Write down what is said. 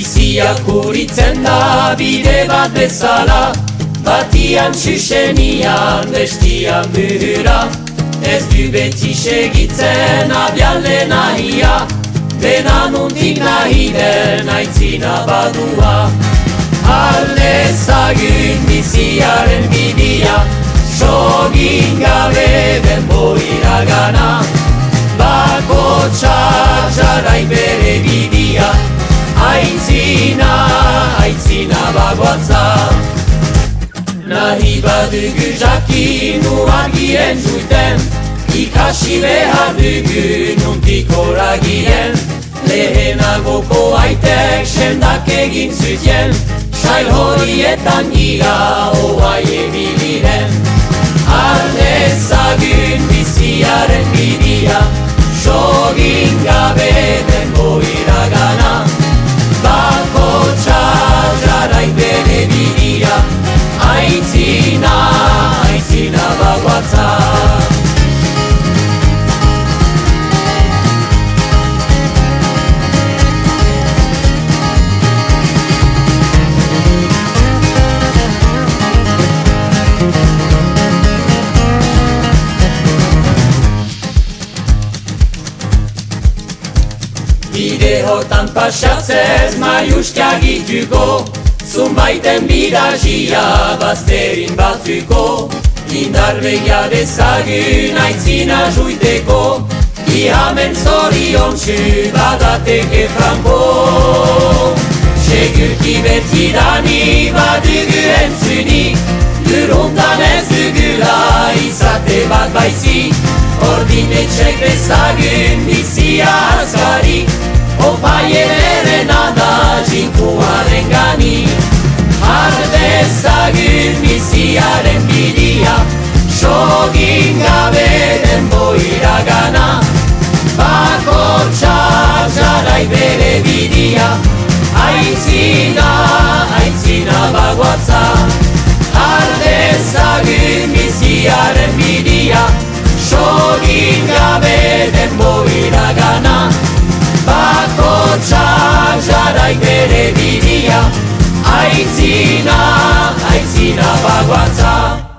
Bizia kuritzen da bide bat bezala, batian txusenian, bestian buhura. Ez du beti segitzen abiale nahia, dena nuntik nahi den aitzina badua. Aldezagun biziaren bidia, sogin gabe denboira gana. Bako txarrai bere bidia, aitzina, aitzina bagoatza. Nahi badugu jakinu argien juiten, ikasi behar dugu nuntik horagien. Lehenagoko aitek sendak egin zutien, sail horietan gira oai ebiliren. Aldezagun biziaren bidia, sogin gabe denboira gana. Bako txarrai bere bidia, aitzina, aitzina bagoatza. Bide hortan pasatzez maiuskia gituko, zunbaiten bidazia bazterin batzuko. Indar begia dezagun aitzina juiteko, ihamen zorion txu badateke franko. Segurki betidani badugu entzunik, lurundan ez dugula izate bat baizik. Ordinetxek dezagun bizia azkarik, opaieren ada jinkuaren gani. Har dezagun biziaren bidia, sogin gabe denboira gana. Bako txarrai bere bidia, aitzina, aitzina bagoatza. Har dezagun biziaren bidia, sogin gabe denboira gana. Bako txarrai bere bidia, aitzina, aitzina bagoatza.